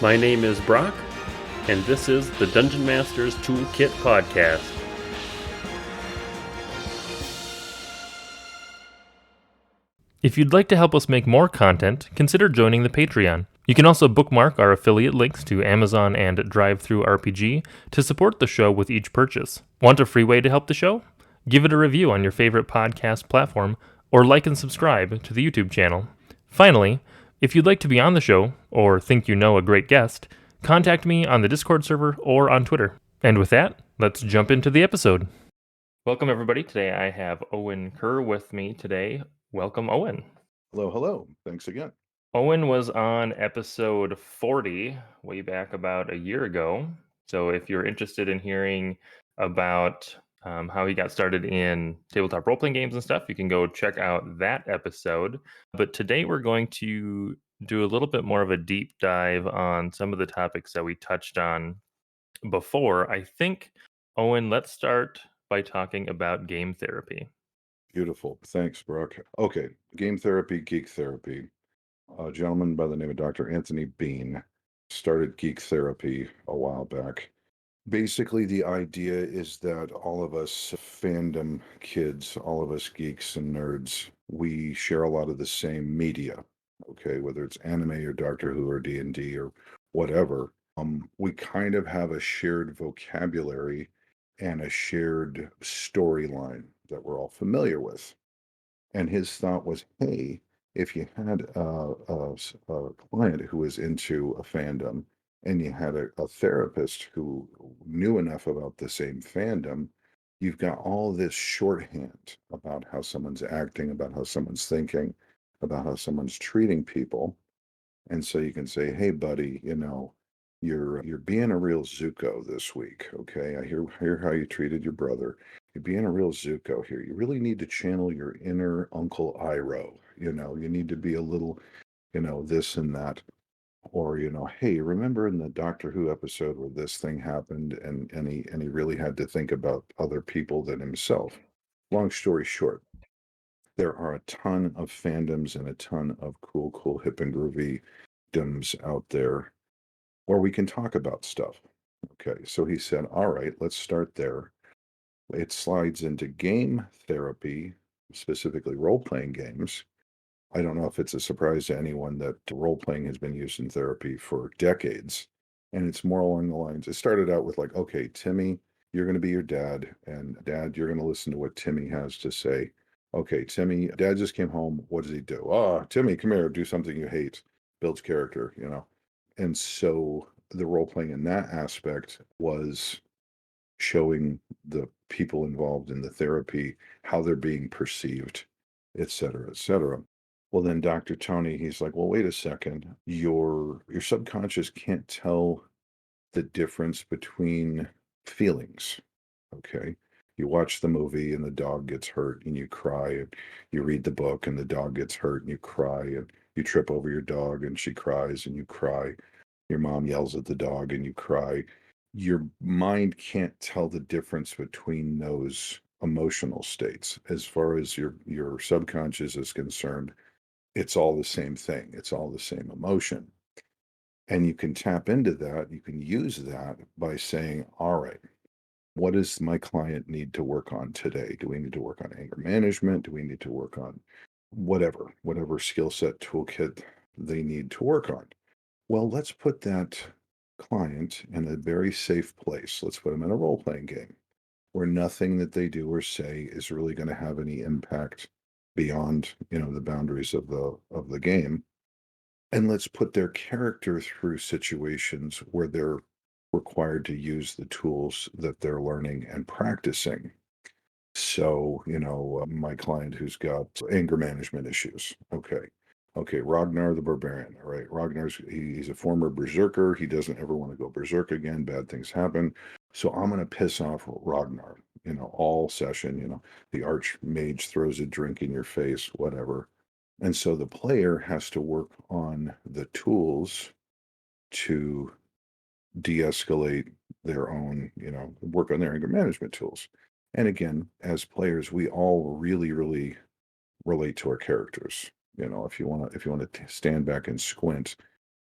My name is Brock, and this is the Dungeon Master's Toolkit Podcast. If you'd like to help us make more content, consider joining the Patreon. You can also bookmark our affiliate links to Amazon and DriveThruRPG to support the show with each purchase. Want a free way to help the show? Give it a review on your favorite podcast platform, or like and subscribe to the YouTube channel. Finally, if you'd like to be on the show, or think you know a great guest, contact me on the Discord server or on Twitter. And with that, let's jump into the episode. Welcome, everybody. Today I have Owen Kerr with me today. Welcome, Owen. Hello, hello. Thanks again. Owen was on episode 40 way back about a year ago. So if you're interested in hearing about how he got started in tabletop role-playing games and stuff, you can go check out that episode. But today we're going to do a little bit more of a deep dive on some of the topics that we touched on before. I think, Owen, let's start by talking about game therapy. Beautiful. Thanks, Brock. Okay, game therapy, geek therapy. A gentleman by the name of Dr. Anthony Bean started geek therapy a while back. Basically, the idea is that all of us fandom kids, all of us geeks and nerds, we share a lot of the same media, okay, whether it's anime or Doctor Who or D&D or whatever. We kind of have a shared vocabulary and a shared storyline that we're all familiar with. And his thought was, hey, if you had a client who was into a fandom and you had a therapist who knew enough about the same fandom, you've got all this shorthand about how someone's acting, about how someone's thinking, about how someone's treating people. And so you can say, hey, buddy, you're being a real Zuko this week, okay? I hear how you treated your brother. You're being a real Zuko here. You really need to channel your inner Uncle Iroh. You need to be a little, this and that. Or, hey, remember in the Doctor Who episode where this thing happened and he really had to think about other people than himself. Long story short, there are a ton of fandoms and a ton of cool, hip and groovy doms out there where we can talk about stuff. Okay, so he said, all right, let's start there. It slides into game therapy, specifically role playing games. I don't know if it's a surprise to anyone that role playing has been used in therapy for decades. And it's more along the lines. It started out with like, okay, Timmy, you're going to be your dad, and dad, you're going to listen to what Timmy has to say. Okay, Timmy, dad just came home. What does he do? Oh, Timmy, come here, do something you hate. Builds character. And so the role playing in that aspect was showing the people involved in the therapy how they're being perceived, et cetera, et cetera. Well, then Dr. Tony, he's like, well, wait a second. Your subconscious can't tell the difference between feelings. Okay. You watch the movie and the dog gets hurt and you cry, and you read the book and the dog gets hurt and you cry, and you trip over your dog and she cries and you cry. Your mom yells at the dog and you cry. Your mind can't tell the difference between those emotional states. As far as your subconscious is concerned, it's all the same thing. It's all the same emotion. And you can tap into that. You can use that by saying, all right, what does my client need to work on today? Do we need to work on anger management? Do we need to work on whatever skill set toolkit they need to work on? Well, let's put that client in a very safe place. Let's put them in a role playing game where nothing that they do or say is really going to have any impact beyond, the boundaries of the game. And let's put their character through situations where they're required to use the tools that they're learning and practicing. So, my client who's got anger management issues. Okay, Ragnar the Barbarian. All right, he's a former berserker. He doesn't ever want to go berserk again. Bad things happen. So I'm going to piss off Ragnar, all session. The archmage throws a drink in your face, whatever. And so the player has to work on the tools to de-escalate their own, work on their anger management tools. And again, as players, we all really, really relate to our characters. If you want to stand back and squint,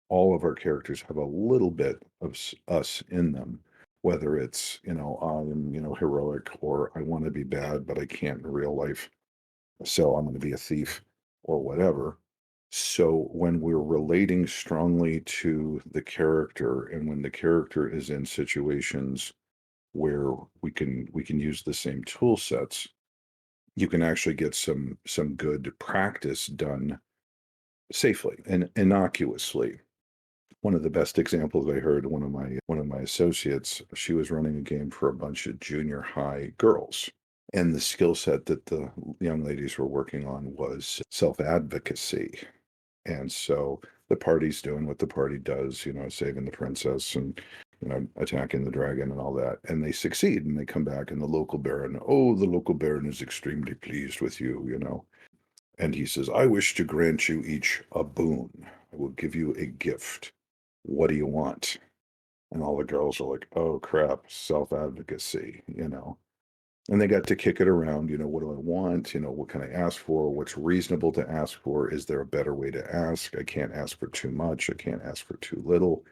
all of our characters have a little bit of us in them, whether it's, I'm, heroic, or I want to be bad, but I can't in real life. So I'm going to be a thief or whatever. So when we're relating strongly to the character, and when the character is in situations where we can use the same tool sets, you can actually get some good practice done safely and innocuously. One of the best examples I heard, one of my associates, she was running a game for a bunch of junior high girls. And the skill set that the young ladies were working on was self-advocacy. And so the party's doing what the party does, saving the princess and attacking the dragon and all that. And they succeed, and they come back, and the local baron is extremely pleased with you. And he says, I wish to grant you each a boon. I will give you a gift. What do you want? And all the girls are like, oh crap, self-advocacy. And they got to kick it around, what do I want? What can I ask for? What's reasonable to ask for? Is there a better way to ask? I can't ask for too much. I can't ask for too little.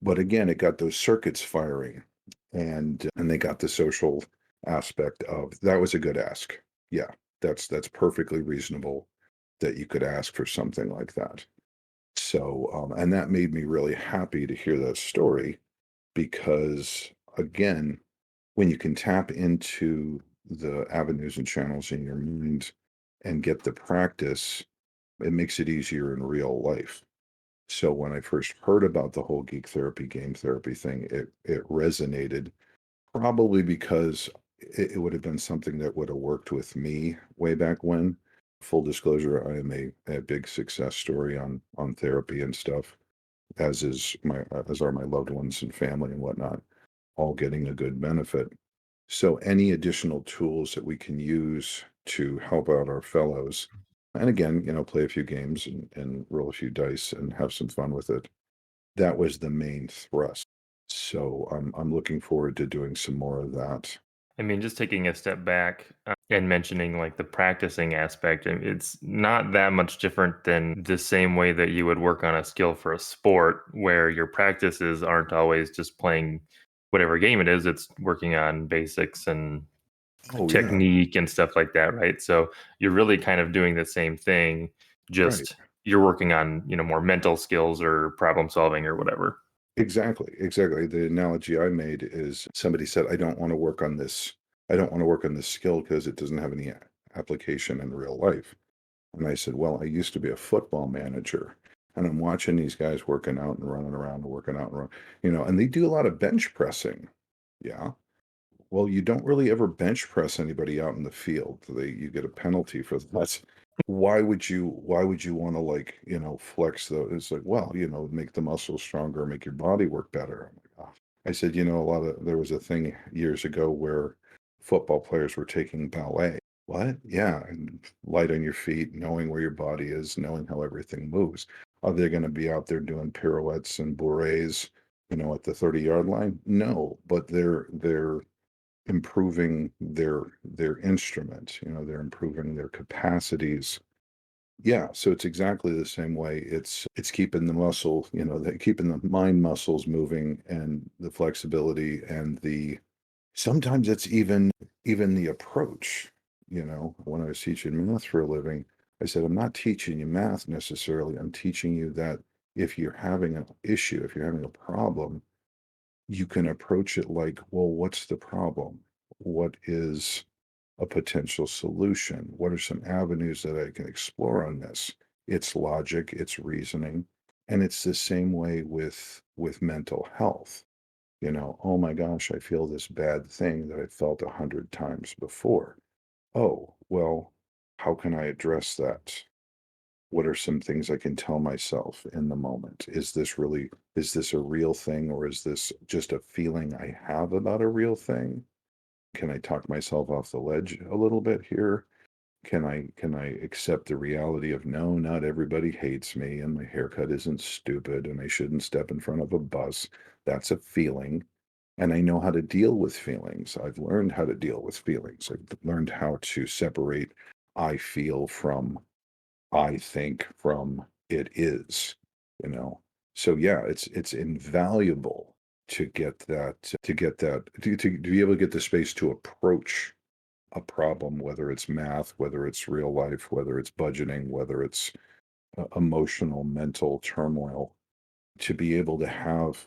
But again, it got those circuits firing, and they got the social aspect of that was a good ask. Yeah, that's perfectly reasonable that you could ask for something like that. So, and that made me really happy to hear that story because, again, when you can tap into the avenues and channels in your mind and get the practice, it makes it easier in real life. So when I first heard about the whole geek therapy, game therapy thing, it resonated probably because it would have been something that would have worked with me way back when. Full disclosure, I am a big success story on therapy and stuff, as are my loved ones and family and whatnot, all getting a good benefit. So any additional tools that we can use to help out our fellows, and again, play a few games and roll a few dice and have some fun with it. That was the main thrust. So I'm looking forward to doing some more of that. I mean, just taking a step back and mentioning like the practicing aspect, it's not that much different than the same way that you would work on a skill for a sport where your practices aren't always just playing whatever game it is, it's working on basics and Oh yeah, technique and stuff like that, right? So you're really kind of doing the same thing, right. just you're working on, more mental skills or problem solving or whatever. Exactly, exactly. The analogy I made is somebody said, I don't want to work on this. I don't want to work on this skill because it doesn't have any application in real life. And I said, well, I used to be a football manager, and I'm watching these guys working out and running around and working out and and they do a lot of bench pressing. Yeah. Well, you don't really ever bench press anybody out in the field. You get a penalty for that. Why would you want to, like, flex the it's like, well, make the muscles stronger, make your body work better. I'm like, "Ah." I said, there was a thing years ago where football players were taking ballet. What? Yeah, and light on your feet, knowing where your body is, knowing how everything moves. Are they going to be out there doing pirouettes and bourrées, at the 30-yard line? No, but they're improving their instrument, they're improving their capacities. Yeah, so it's exactly the same way. It's keeping the muscle, keeping the mind muscles moving, and the flexibility, and the sometimes it's even the approach. When I was teaching math for a living, I said, I'm not teaching you math necessarily. I'm teaching you that if you're having an issue, if you're having a problem, you can approach it like, well, what's the problem? What is a potential solution? What are some avenues that I can explore on this? It's logic, it's reasoning, and it's the same way with mental health. Oh my gosh, I feel this bad thing that I felt 100 times before. Oh, well, how can I address that? What are some things I can tell myself in the moment? Is this a real thing, or is this just a feeling I have about a real thing? Can I talk myself off the ledge a little bit here? Can I accept the reality of no, not everybody hates me, and my haircut isn't stupid, and I shouldn't step in front of a bus. That's a feeling. And I know how to deal with feelings. I've learned how to deal with feelings. I've learned how to separate I feel from I think from it is, you know. So yeah, it's invaluable to get that to be able to get the space to approach a problem, whether it's math, whether it's real life, whether it's budgeting, whether it's emotional, mental turmoil, to be able to have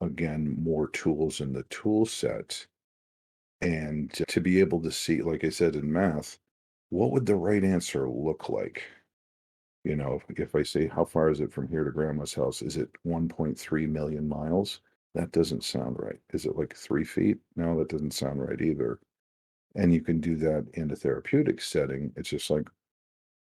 again more tools in the tool set and to be able to see, like I said in math, what would the right answer look like? You know, if I say, how far is it from here to grandma's house? Is it 1.3 million miles? That doesn't sound right. Is it like 3 feet? No, that doesn't sound right either. And you can do that in a therapeutic setting. It's just like,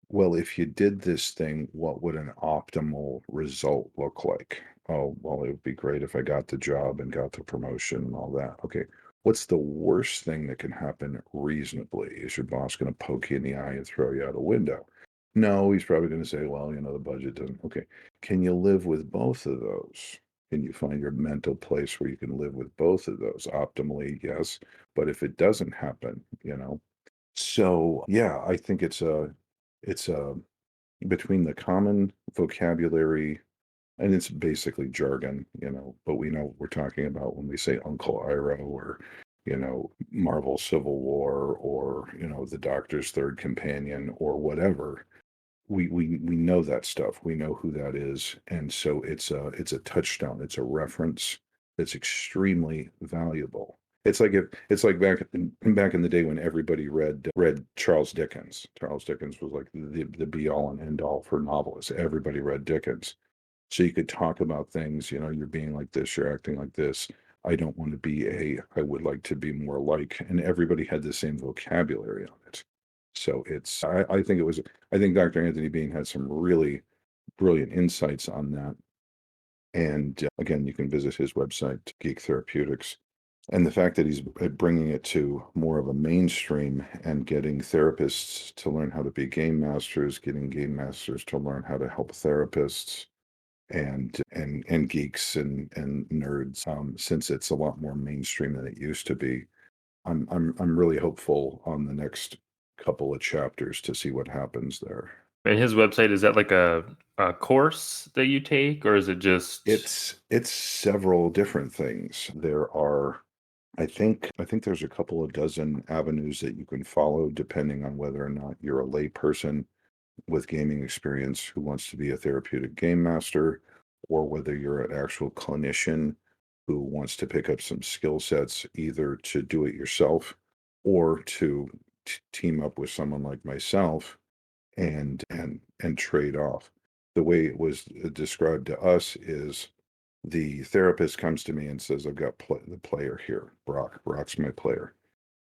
well, if you did this thing, what would an optimal result look like? Oh, well, it would be great if I got the job and got the promotion and all that. Okay. What's the worst thing that can happen reasonably? Is your boss going to poke you in the eye and throw you out a window? No, he's probably going to say, well, the budget doesn't. Okay. Can you live with both of those? Can you find your mental place where you can live with both of those? Optimally, yes. But if it doesn't happen, so yeah, I think it's a between the common vocabulary and it's basically jargon, but we know what we're talking about when we say Uncle Iroh or, Marvel Civil War or, the Doctor's Third Companion or whatever. We know that stuff. We know who that is. And so it's a touchstone. It's a reference that's extremely valuable. It's like back in the day when everybody read Charles Dickens. Charles Dickens was like the be all and end all for novelists. Everybody read Dickens. So you could talk about things, you're being like this, you're acting like this. I don't want to be I would like to be more like, and everybody had the same vocabulary on it. So I think Dr. Anthony Bean had some really brilliant insights on that. And again, you can visit his website, Geek Therapeutics. And the fact that he's bringing it to more of a mainstream and getting therapists to learn how to be game masters, getting game masters to learn how to help therapists and geeks and nerds, since it's a lot more mainstream than it used to be. I'm really hopeful on the next couple of chapters to see what happens there. And his website, is that like a course that you take, or is it just It's several different things. I think there's a couple of dozen avenues that you can follow depending on whether or not you're a layperson with gaming experience who wants to be a therapeutic game master, or whether you're an actual clinician who wants to pick up some skill sets either to do it yourself or to team up with someone like myself and trade off. The way it was described to us is the therapist comes to me and says, I've got the player here, Brock. Brock's my player.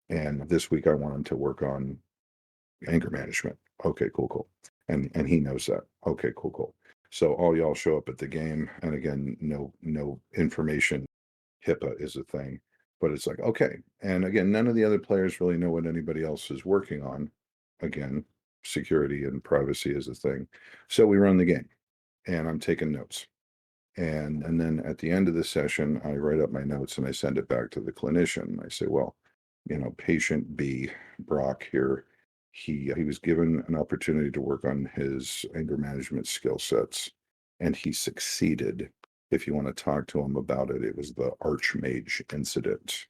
And this week I want him to work on anger management. Okay, cool, cool. And he knows that. Okay, cool, cool. So all y'all show up at the game, and again, no information. HIPAA is a thing, but it's like okay. And again, none of the other players really know what anybody else is working on. Again, security and privacy is a thing. So we run the game, and I'm taking notes. And then at the end of the session, I write up my notes and I send it back to the clinician. I say, well, patient B, Brock here, he was given an opportunity to work on his anger management skill sets, and he succeeded. If you want to talk to him about it, it was the Archmage incident.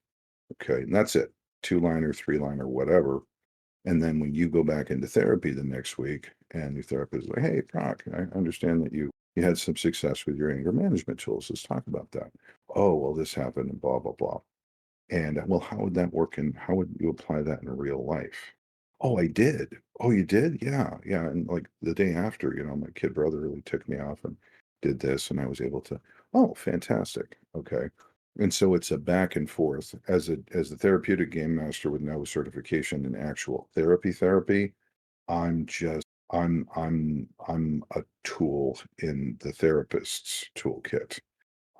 Okay, and that's it. 2-liner, 3-liner, whatever. And then when you go back into therapy the next week and your therapist is like, hey, Brock, I understand that you had some success with your anger management tools. Let's talk about that. Oh, well, this happened and blah, blah, blah. And well, how would that work and how would you apply that in real life? Oh, I did. Oh, you did? Yeah, yeah. And like the day after, my kid brother really took me off and did this, and I was able to, oh, fantastic. Okay. And so it's a back and forth as a therapeutic game master with no certification in actual therapy. I'm just I'm a tool in the therapist's toolkit.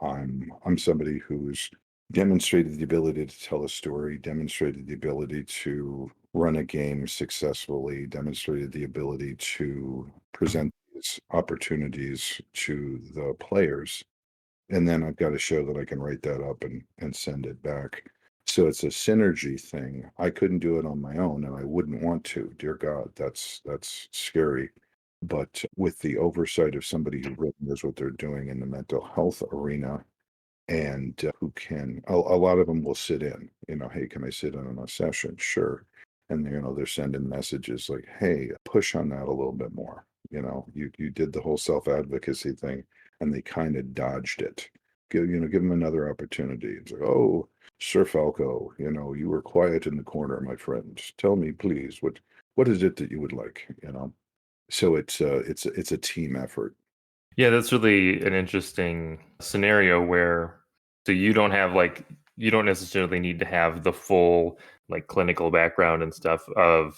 I'm somebody who's demonstrated the ability to tell a story, demonstrated the ability to run a game successfully, demonstrated the ability to present these opportunities to the players. And then I've got to show that I can write that up and send it back. So it's a synergy thing. I couldn't do it on my own and I wouldn't want to. Dear God, that's scary. but with the oversight of somebody who really knows what they're doing in the mental health arena and who can, a lot of them will sit in, hey, can I sit in on a session? Sure. And they're sending messages like, hey, push on that a little bit more. You did the whole self-advocacy thing and they kind of dodged it. Give them another opportunity. It's like, oh, Sir Falco, you were quiet in the corner, my friend. Tell me, please, what is it that you would like? So it's a team effort. Yeah, that's really an interesting scenario where so you don't necessarily need to have the full like clinical background and stuff of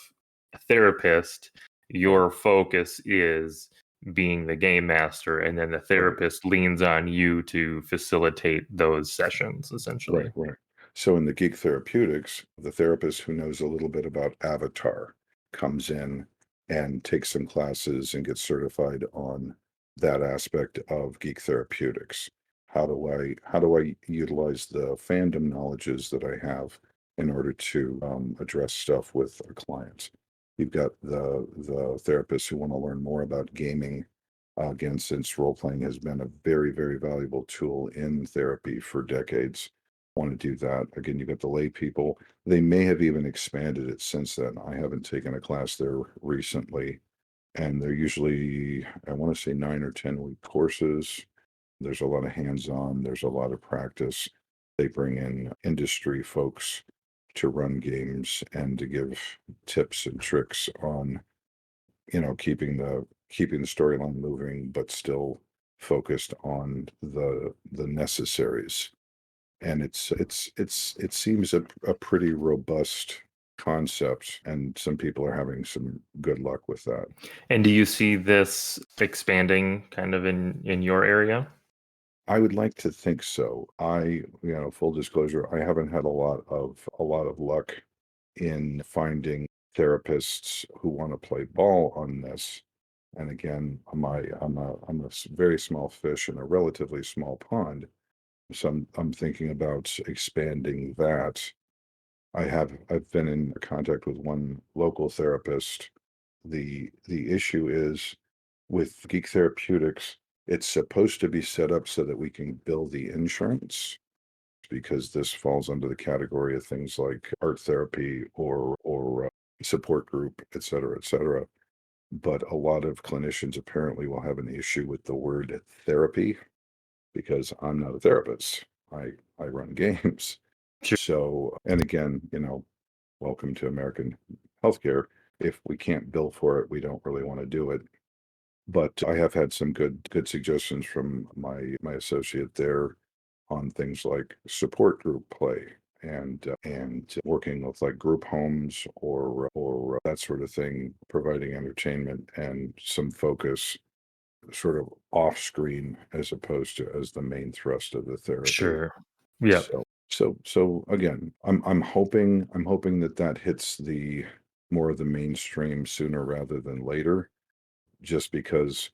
a therapist. Right, Your focus is being the game master, and then the right. therapist leans on you to facilitate those sessions, Right, essentially. right. So in the geek therapeutics, the therapist who knows a little bit about Avatar comes in and takes some classes and gets certified on that aspect of geek therapeutics. How do I utilize the fandom knowledges that I have in order to address stuff with our clients? You've got the therapists who want to learn more about gaming. Again, since role playing has been a very, very valuable tool in therapy for decades, want to do that. Again, you've got the lay people. They may have even expanded it since then. I haven't taken a class there recently, and they're usually, I want to say 9 or 10 week courses. There's a lot of hands-on, there's a lot of practice. They bring in industry folks to run games and to give tips and tricks on, keeping the storyline moving, but still focused on the necessaries. And it seems a pretty robust concept, and some people are having some good luck with that. And do you see this expanding kind of in your area? I would like to think so. Full disclosure, I haven't had a lot of luck in finding therapists who want to play ball on this. And again, I'm a very small fish in a relatively small pond. So I'm thinking about expanding that. I've been in contact with one local therapist. The issue is with Geek Therapeutics, it's supposed to be set up so that we can bill the insurance because this falls under the category of things like art therapy or support group, et cetera, et cetera. But a lot of clinicians apparently will have an issue with the word therapy because I'm not a therapist. I run games. Sure. So, and again, welcome to American healthcare. If we can't bill for it, we don't really want to do it. But I have had some good suggestions from my associate there on things like support group play and working with like group homes or that sort of thing, providing entertainment and some focus sort of off screen as opposed to as the main thrust of the therapy. Sure. Yep. So again, I'm hoping that hits the more of the mainstream sooner rather than later, just because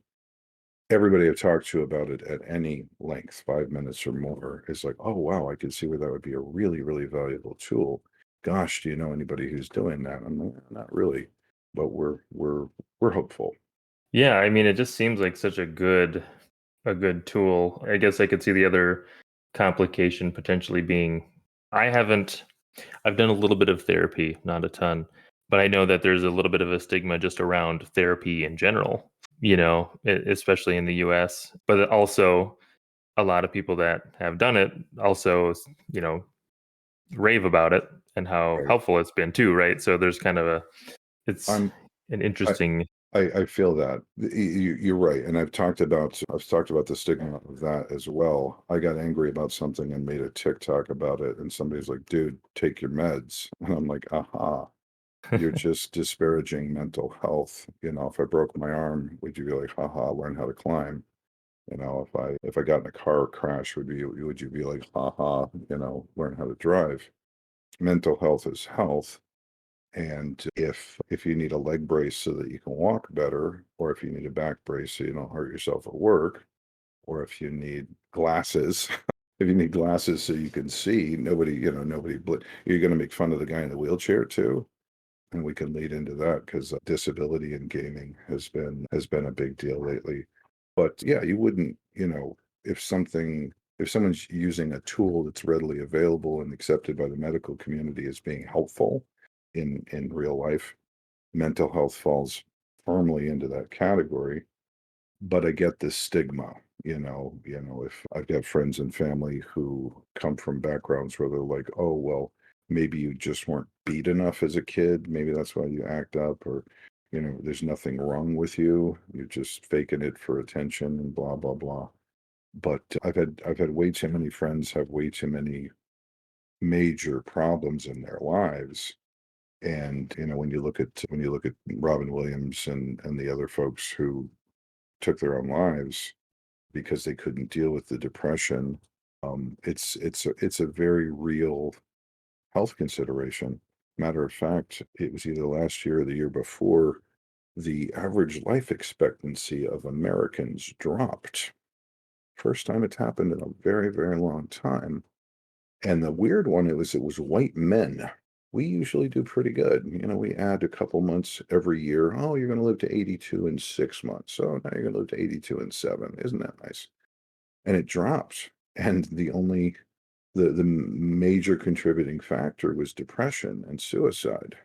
everybody I've talked to about it at any length, 5 minutes or more, is like, oh wow, I can see where that would be a really, really valuable tool. Gosh, do you know anybody who's doing that? I'm like, not really, but we're hopeful. Yeah, I mean, it just seems like such a good tool. I guess I could see the other complication potentially being I haven't I've done a little bit of therapy, not a ton, but I know that there's a little bit of a stigma just around therapy in general, especially in the US, but also a lot of people that have done it also, you know, rave about it and how Right. helpful it's been too, right? So there's kind of it's I'm an I interesting. I feel that. You're right, and I've talked about the stigma of that as well. I got angry about something and made a TikTok about it, and somebody's like, "Dude, take your meds," and I'm like, "Aha, you're just disparaging mental health. If I broke my arm, would you be like, haha, learn how to climb? If I got in a car crash, would you be like, haha, learn how to drive? Mental health is health." And if you need a leg brace so that you can walk better, or if you need a back brace so you don't hurt yourself at work, or if you need glasses, if you need glasses so you can see, you're going to make fun of the guy in the wheelchair too. and we can lead into that because disability in gaming has been a big deal lately. But yeah, you wouldn't, if something if someone's using a tool that's readily available and accepted by the medical community as being helpful in real life, mental health falls firmly into that category. But I get this stigma, if I've got friends and family who come from backgrounds where they're like, "Oh, well, maybe you just weren't beat enough as a kid. Maybe that's why you act up," or, "There's nothing wrong with you. You're just faking it for attention and blah, blah, blah." But I've had way too many friends have way too many major problems in their lives. And, when you look at Robin Williams and the other folks who took their own lives because they couldn't deal with the depression. It's a very real health consideration. Matter of fact, it was either last year or the year before, the average life expectancy of Americans dropped. First time it's happened in a very, very long time. And the weird one, it was white men. We usually do pretty good. We add a couple months every year. Oh, you're going to live to 82 in 6 months. So now you're going to live to 82 in seven. Isn't that nice? And it dropped. And the major contributing factor was depression and suicide.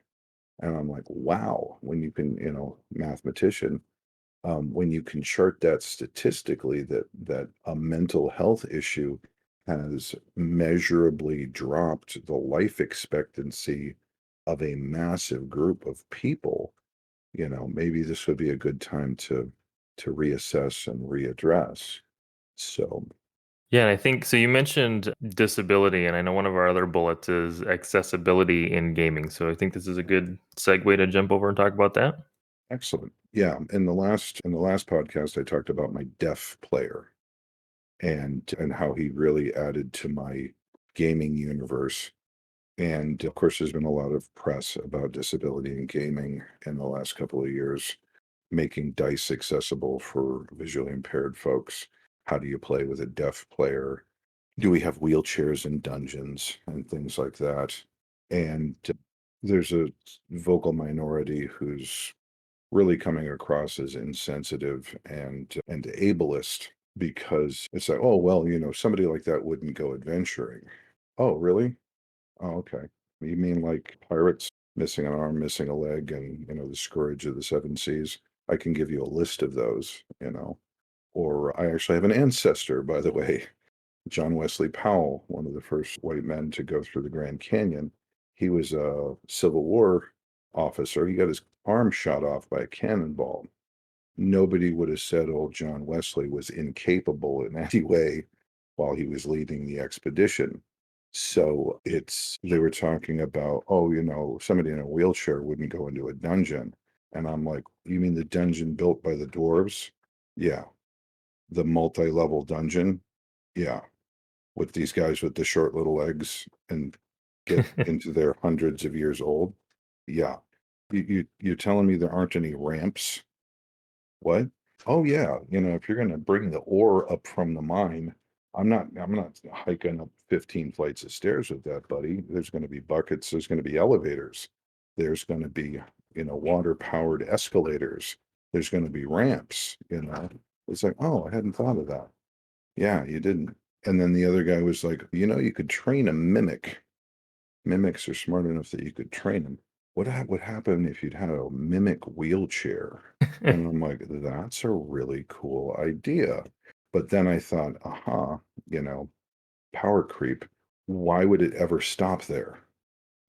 And I'm like, wow, when you can, mathematician, when you can chart that statistically, that a mental health issue has measurably dropped the life expectancy of a massive group of people, maybe this would be a good time to reassess and readdress. So, Yeah, and I think so. You mentioned disability, and I know one of our other bullets is accessibility in gaming. So I think this is a good segue to jump over and talk about that. excellent. Yeah, in the last podcast, I talked about my deaf player and how he really added to my gaming universe. And of course, there's been a lot of press about disability in gaming in the last couple of years, making dice accessible for visually impaired folks. How do you play with a deaf player? Do we have wheelchairs in dungeons and things like that? And there's a vocal minority who's really coming across as insensitive and ableist because it's like, oh well, somebody like that wouldn't go adventuring. Oh, really? Oh, okay. You mean like pirates missing an arm, missing a leg, and the scourge of the seven seas? I can give you a list of those. Or I actually have an ancestor, by the way, John Wesley Powell, one of the first white men to go through the Grand Canyon. He was a Civil War officer. He got his arm shot off by a cannonball. Nobody would have said old John Wesley was incapable in any way while he was leading the expedition. So they were talking about, oh, somebody in a wheelchair wouldn't go into a dungeon. And I'm like, you mean the dungeon built by the dwarves? Yeah. The multi-level dungeon? Yeah. With these guys with the short little legs and get into their hundreds of years old? Yeah. You're telling me there aren't any ramps? What? Oh yeah, if you're gonna bring the ore up from the mine, I'm not hiking up 15 flights of stairs with that, buddy. There's gonna be buckets, there's gonna be elevators, there's gonna be, water-powered escalators, there's gonna be ramps. It's like, oh, I hadn't thought of that. Yeah, you didn't. And then the other guy was like, you could train a mimic. Mimics are smart enough that you could train them. What would happen if you'd had a mimic wheelchair? And I'm like, that's a really cool idea. But then I thought, aha, you know, power creep. Why would it ever stop there?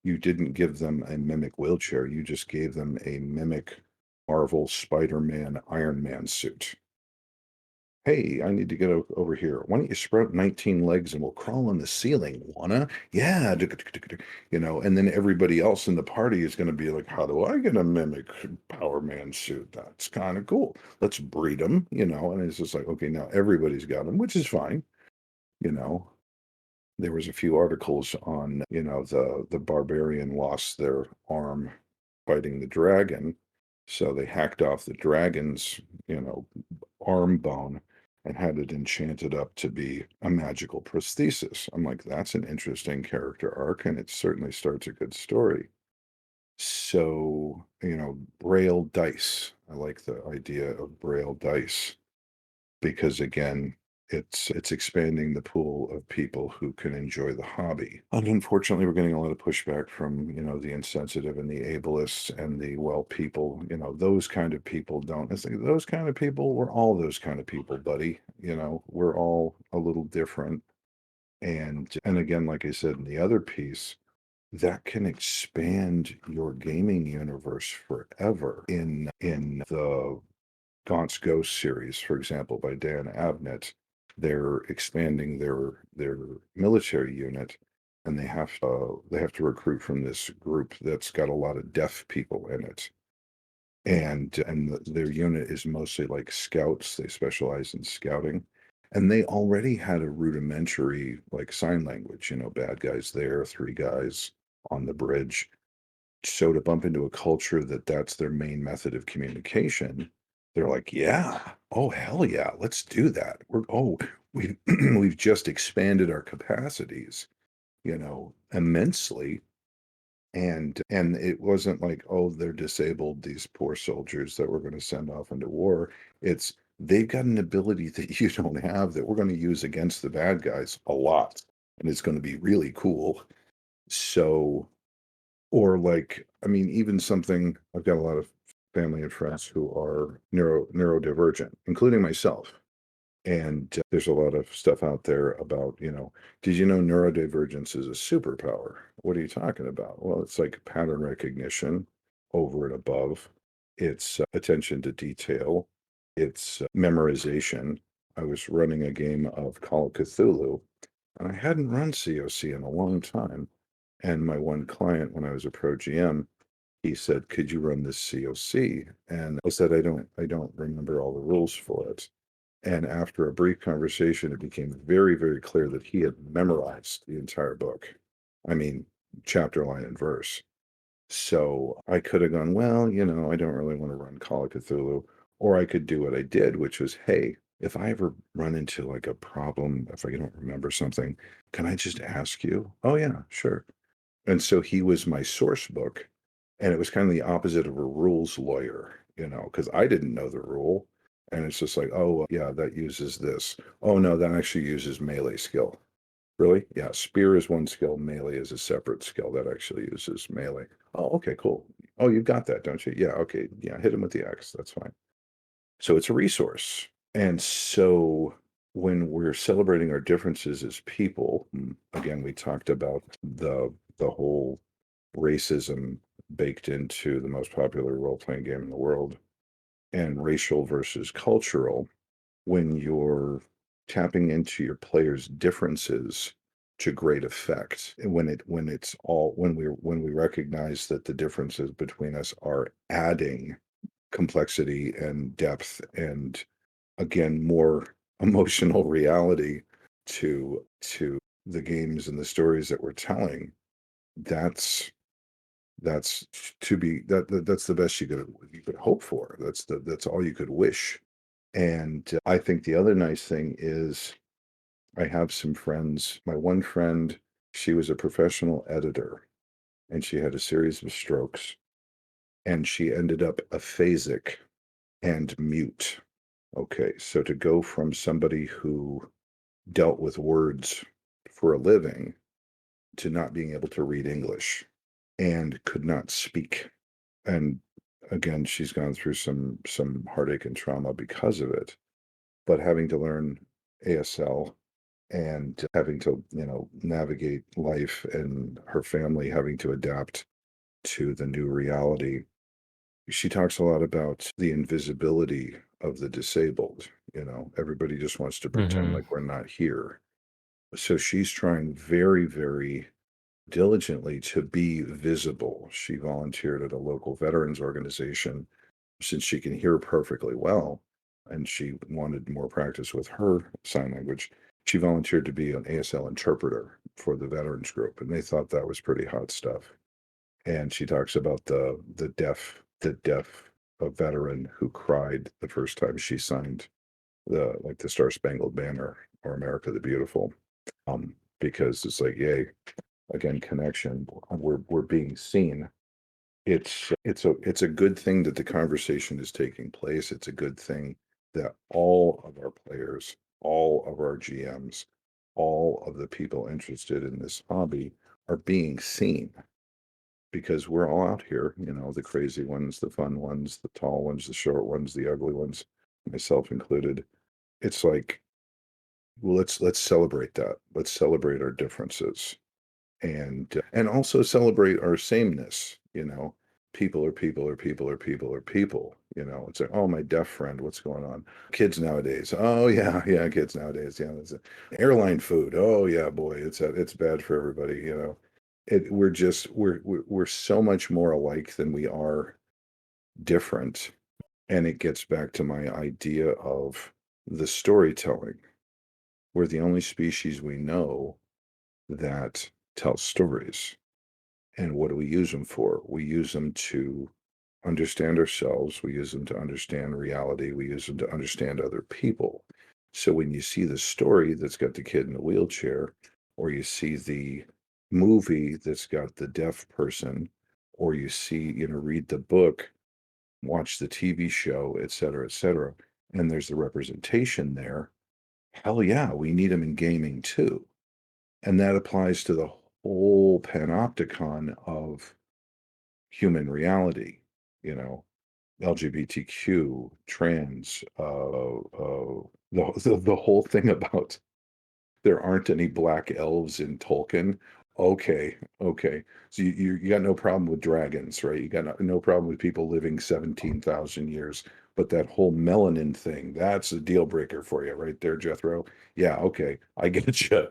You didn't give them a mimic wheelchair. You just gave them a mimic Marvel Spider-Man Iron Man suit. Hey, I need to get over here. Why don't you sprout 19 legs and we'll crawl on the ceiling? Wanna? Yeah. And then everybody else in the party is going to be like, how do I get a mimic Power Man suit? That's kind of cool. Let's breed them. And it's just like, okay, now everybody's got them, which is fine. You know, there was a few articles on, the barbarian lost their arm fighting the dragon. So they hacked off the dragon's, arm bone and had it enchanted up to be a magical prosthesis. I'm like, that's an interesting character arc, and it certainly starts a good story. So, Braille dice. I like the idea of Braille dice because again, it's expanding the pool of people who can enjoy the hobby. And unfortunately, we're getting a lot of pushback from, the insensitive and the ableists and the well people, those kind of people don't. It's like those kind of people, we're all those kind of people, buddy. We're all a little different. And again, like I said in the other piece, that can expand your gaming universe forever. In the Gaunt's Ghost series, for example, by Dan Abnett, they're expanding their military unit, and they have to recruit from this group that's got a lot of deaf people in it. And their unit is mostly like scouts. They specialize in scouting. And they already had a rudimentary like sign language, bad guys there, three guys on the bridge. So to bump into a culture that's their main method of communication, they're like, yeah, oh hell yeah, let's do that. We've we've just expanded our capacities, immensely. And it wasn't like, oh, they're disabled, these poor soldiers that we're going to send off into war. It's they've got an ability that you don't have that we're going to use against the bad guys a lot. And it's going to be really cool. So, or like, I mean, even something, I've got a lot of family and friends who are neurodivergent, including myself. And there's a lot of stuff out there about, did you know neurodivergence is a superpower? What are you talking about? Well, it's like pattern recognition over and above. It's attention to detail. It's memorization. I was running a game of Call of Cthulhu, and I hadn't run COC in a long time. And my one client, when I was a pro GM, he said, "Could you run this COC?" And I said, "I don't remember all the rules for it." And after a brief conversation, it became very, very clear that he had memorized the entire book. I mean, chapter, line, and verse. So I could have gone, well, I don't really want to run Call of Cthulhu. Or I could do what I did, which was, hey, if I ever run into like a problem, if I don't remember something, can I just ask you? Oh, yeah, sure. And so he was my source book. And it was kind of the opposite of a rules lawyer, because I didn't know the rule. And it's just like, oh, well, yeah, that uses this. Oh, no, that actually uses melee skill. Really? Yeah, spear is one skill, melee is a separate skill that actually uses melee. Oh, okay, cool. Oh, you've got that, don't you? Yeah, okay. Yeah, hit him with the axe. That's fine. So it's a resource. And so when we're celebrating our differences as people, again, we talked about the whole racism baked into the most popular role-playing game in the world and racial versus cultural. When you're tapping into your players' differences to great effect, and when we recognize that the differences between us are adding complexity and depth and again more emotional reality to the games and the stories that we're telling, that's that's that's the best you could hope for. That's all you could wish. And I think the other nice thing is I have some friends. My one friend, she was a professional editor and she had a series of strokes and she ended up aphasic and mute. Okay, so to go from somebody who dealt with words for a living to not being able to read English and could not speak. And again, she's gone through some heartache and trauma because of it, but having to learn ASL and having to, navigate life and her family having to adapt to the new reality. She talks a lot about the invisibility of the disabled. Everybody just wants to pretend Hmm. like we're not here. So she's trying very, very diligently to be visible. She volunteered at a local veterans organization since she can hear perfectly well and she wanted more practice with her sign language. She volunteered to be an ASL interpreter for the veterans group, and they thought that was pretty hot stuff. And she talks about the deaf a veteran who cried the first time she signed the Star Spangled Banner or America the Beautiful. Because it's like, yay, again, connection. We're being seen. It's a good thing that the conversation is taking place. It's a good thing that all of our players, all of our GMs, all of the people interested in this hobby are being seen, because we're all out here, the crazy ones, the fun ones, the tall ones, the short ones, the ugly ones, myself included. It's like, well, let's celebrate that. Let's celebrate our differences, and also celebrate our sameness. People are people are people are people are people. It's like, oh, my deaf friend, what's going on? Kids nowadays, oh yeah, yeah, kids nowadays, yeah. That's it. Airline food, oh yeah, boy, it's bad for everybody. We're so much more alike than we are different, and it gets back to my idea of the storytelling. We're the only species we know that tells stories. And what do we use them for? We use them to understand ourselves. We use them to understand reality. We use them to understand other people. So when you see the story that's got the kid in the wheelchair, or you see the movie that's got the deaf person, or you see, read the book, watch the TV show, et cetera, and there's the representation there, hell yeah, we need them in gaming too. And that applies to the whole panopticon of human reality, you know, LGBTQ, trans, the whole thing about there aren't any black elves in Tolkien. Okay, okay. So you got no problem with dragons, right? You got no problem with people living 17,000 years, but that whole melanin thing, that's a deal breaker for you right there, Jethro. Yeah, okay. I get you.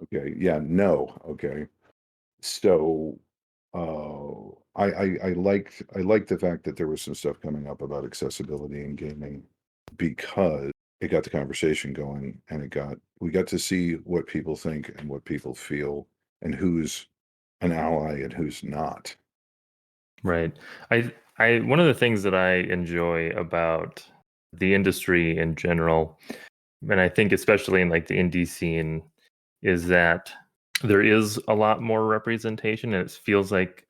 Okay. Yeah, no. Okay. So I liked the fact that there was some stuff coming up about accessibility in gaming, because it got the conversation going, and we got to see what people think and what people feel, and who's an ally and who's not. Right. One of the things that I enjoy about the industry in general, and I think especially in like the indie scene, is that there is a lot more representation, and it feels like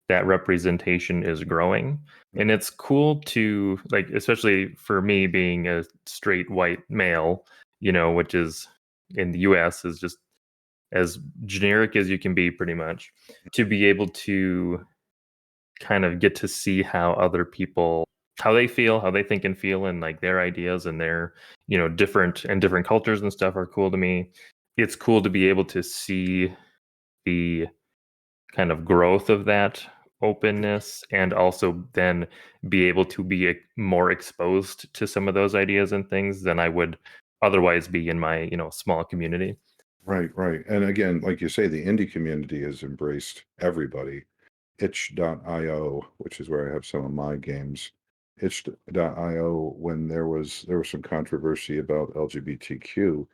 that representation is growing. And it's cool to, like, especially for me being a straight white male, which is in the US is just as generic as you can be pretty much, to be able to kind of get to see how other people, how they feel, how they think and feel, and like their ideas and their, different cultures and stuff are cool to me. It's cool to be able to see the kind of growth of that openness, and also then be able to be more exposed to some of those ideas and things than I would otherwise be in my, small community. Right, right. And again, like you say, the indie community has embraced everybody. Itch.io, which is where I have some of my games. Itch.io, when there was some controversy about LGBTQ,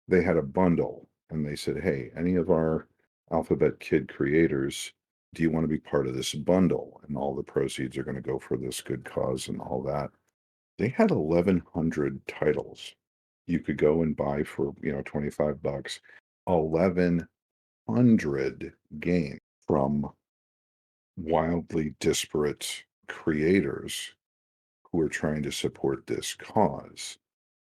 they had a bundle, and they said, "Hey, any of our Alphabet Kid creators, do you want to be part of this bundle? And all the proceeds are going to go for this good cause and all that." They had 1,100 titles you could go and buy for, $25. 1,100 games from wildly disparate creators who are trying to support this cause.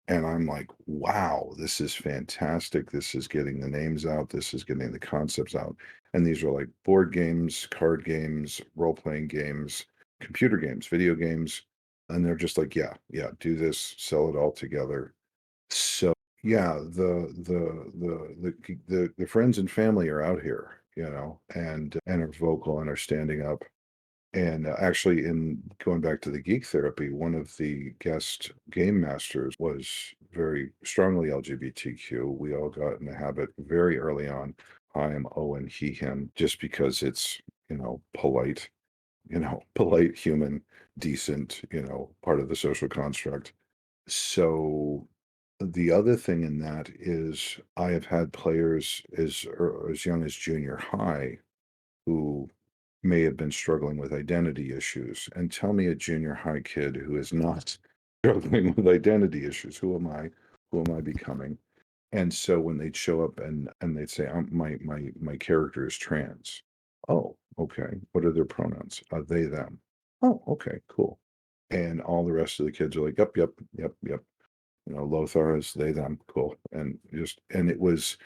And I'm like, wow, this is fantastic. This is getting the names out. This is getting the concepts out. And these are like board games, card games, role playing games, computer games, video games. And they're just like, yeah, yeah, do this, sell it all together. So yeah, the friends and family are out here, and are vocal and are standing up. And actually, in going back to the geek therapy, one of the guest game masters was very strongly LGBTQ. We all got in the habit very early on. I am Owen, he, him, just because it's, polite, polite, human, decent, part of the social construct. So the other thing in that is I have had players as young as junior high who may have been struggling with identity issues. And tell me a junior high kid who is not struggling with identity issues. Who am I? Who am I becoming? And so when they'd show up and they'd say, my character is trans. Oh, okay. What are their pronouns? They, them. Oh, okay, cool. And all the rest of the kids are like, yep, yep, yep, yep. Lothar is they, them, cool. And it was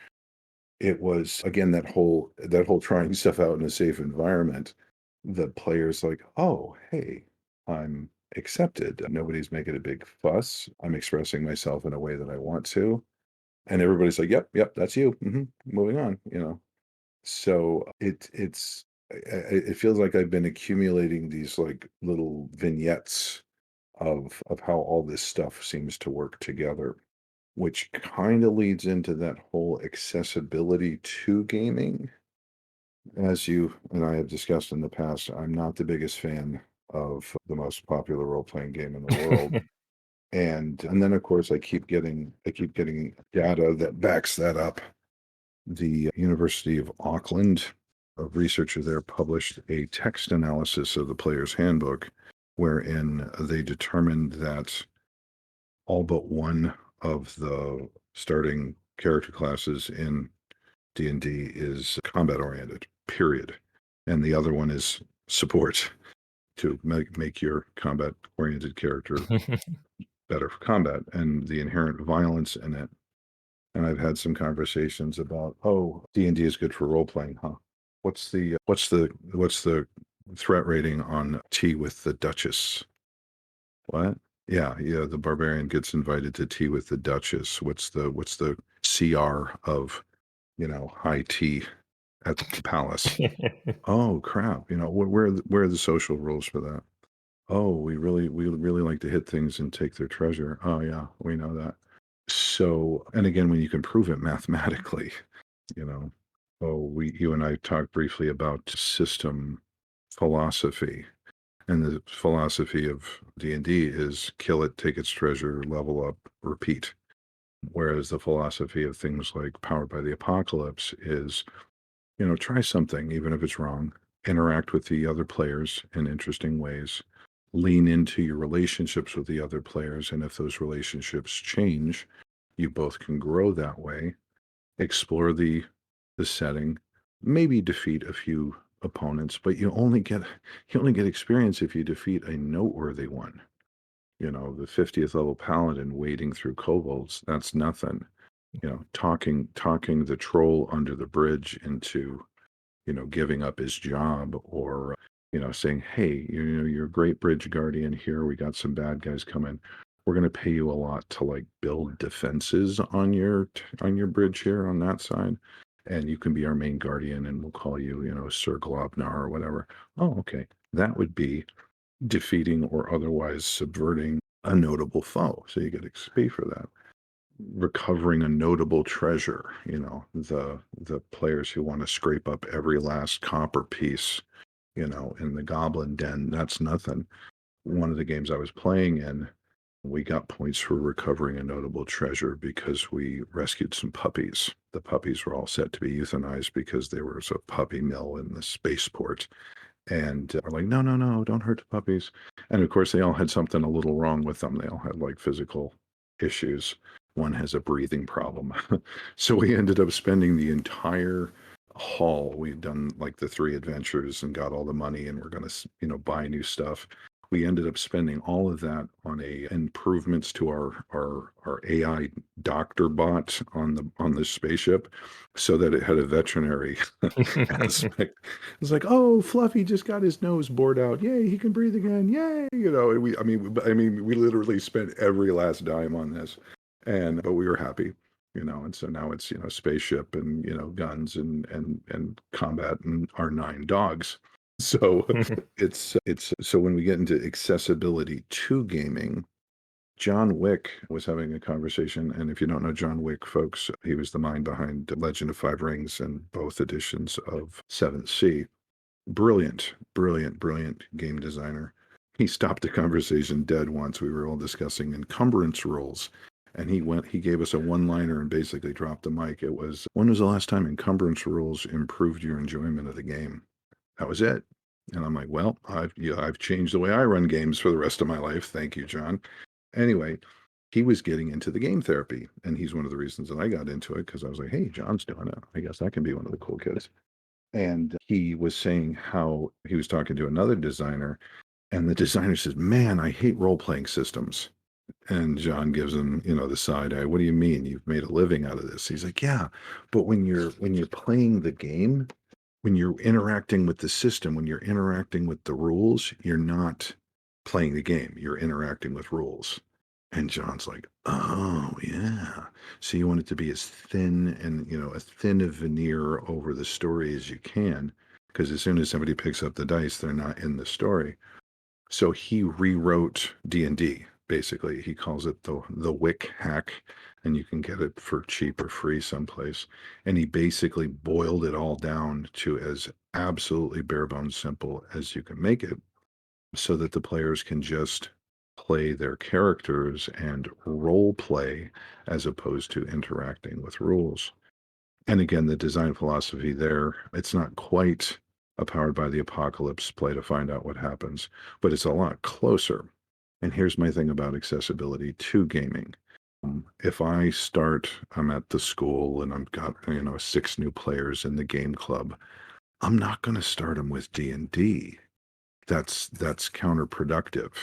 again that whole trying stuff out in a safe environment. The players like, oh, hey, I'm accepted. Nobody's making a big fuss. I'm expressing myself in a way that I want to. And everybody's like, yep, yep, that's you. Moving on. So it feels like I've been accumulating these like little vignettes of how all this stuff seems to work together, which kind of leads into that whole accessibility to gaming. As you and I have discussed in the past, I'm not the biggest fan of the most popular role-playing game in the world. And then of course I keep getting data that backs that up. The University of Auckland, a researcher there published a text analysis of the player's handbook, wherein they determined that all but one of the starting character classes in D&D is combat oriented, period. And the other one is support to make your combat oriented character better for combat and the inherent violence in it. And I've had some conversations about, oh, D&D is good for role playing, huh? What's the threat rating on tea with the Duchess? What? Yeah, yeah, the barbarian gets invited to tea with the Duchess. What's the CR of, high tea at the palace? Oh crap, where are the social rules for that? Oh, we really like to hit things and take their treasure. Oh yeah, we know that. So, and again, when you can prove it mathematically, you know. Oh, you and I talked briefly about system philosophy, and the philosophy of D&D is kill it, take its treasure, level up, repeat. Whereas the philosophy of things like Powered by the Apocalypse is, try something, even if it's wrong, interact with the other players in interesting ways, lean into your relationships with the other players. And if those relationships change, you both can grow that way, explore the setting, maybe defeat a few opponents, but you only get experience if you defeat a noteworthy one. The 50th level paladin wading through kobolds, that's nothing. Talking the troll under the bridge into giving up his job, or saying, "Hey, you're a great bridge guardian here. We got some bad guys coming. We're going to pay you a lot to like build defenses on your bridge here on that side, and you can be our main guardian, and we'll call you, Sir Globnar or whatever." Oh, okay. That would be defeating or otherwise subverting a notable foe. So you get XP for that. Recovering a notable treasure, the players who want to scrape up every last copper piece, in the goblin den, that's nothing. One of the games I was playing in, we got points for recovering a notable treasure because we rescued some puppies. The puppies were all set to be euthanized because there was a puppy mill in the spaceport. And we're like, no, no, no, don't hurt the puppies. And of course, they all had something a little wrong with them. They all had like physical issues. One has a breathing problem. So we ended up spending the entire haul. We'd done like the 3 adventures and got all the money, and we're going to, buy new stuff. We ended up spending all of that on a improvements to our AI doctor bot on the spaceship, so that it had a veterinary aspect. It's like, oh, Fluffy just got his nose bored out. Yay, he can breathe again. Yay, and we literally spent every last dime on this, but we were happy, and so now it's spaceship and guns and combat and our 9 dogs. So it's so when we get into accessibility to gaming, John Wick was having a conversation, and if you don't know John Wick, folks, he was the mind behind Legend of Five Rings and both editions of Seventh Sea. Brilliant, brilliant, brilliant game designer. He stopped the conversation dead once. We were all discussing encumbrance rules, and he gave us a one-liner and basically dropped the mic. It was, when was the last time encumbrance rules improved your enjoyment of the game? That was it. And I'm like, well, I've changed the way I run games for the rest of my life. Thank you, John. Anyway, he was getting into the game therapy, and he's one of the reasons that I got into it, because I was like, hey, John's doing it. I guess I can be one of the cool kids. And he was saying how he was talking to another designer, and the designer says, "Man, I hate role-playing systems." And John gives him, the side eye. "What do you mean? You've made a living out of this." He's like, "Yeah, but when you're playing the game, when you're interacting with the system, when you're interacting with the rules, you're not playing the game. You're interacting with rules." And John's like, "Oh, yeah. So you want it to be as thin and, as thin a veneer over the story as you can, because as soon as somebody picks up the dice, they're not in the story." So he rewrote D&D, basically. He calls it the Wick hack, and you can get it for cheap or free someplace. And he basically boiled it all down to as absolutely bare bones simple as you can make it, so that the players can just play their characters and role play as opposed to interacting with rules. And again, the design philosophy there, it's not quite a powered by the apocalypse play to find out what happens, but it's a lot closer. And here's my thing about accessibility to gaming. If I'm at the school and I've got, 6 new players in the game club, I'm not going to start them with D&D. That's counterproductive.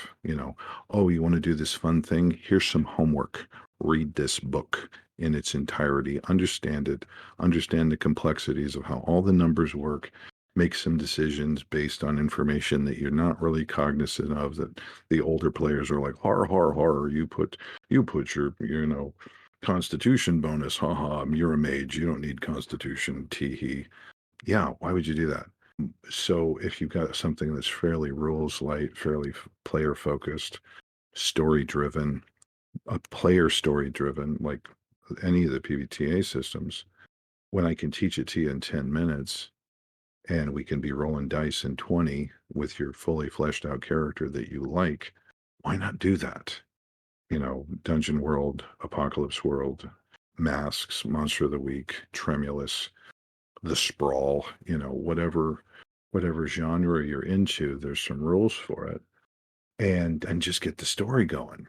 "Oh, you want to do this fun thing? Here's some homework. Read this book in its entirety, understand it, understand the complexities of how all the numbers work, make some decisions based on information that you're not really cognizant of, that the older players are like, har har har, you put your, constitution bonus, haha, you're a mage, you don't need constitution, tee hee." Yeah, why would you do that? So if you've got something that's fairly rules light, fairly player focused, story driven, a player story driven, like any of the PBTA systems, when I can teach it to you in 10 minutes and we can be rolling dice in 20 with your fully fleshed out character that you like, why not do that? Dungeon World, Apocalypse World, Masks, Monster of the Week, Tremulous, the Sprawl, whatever genre you're into, there's some rules for it, and just get the story going.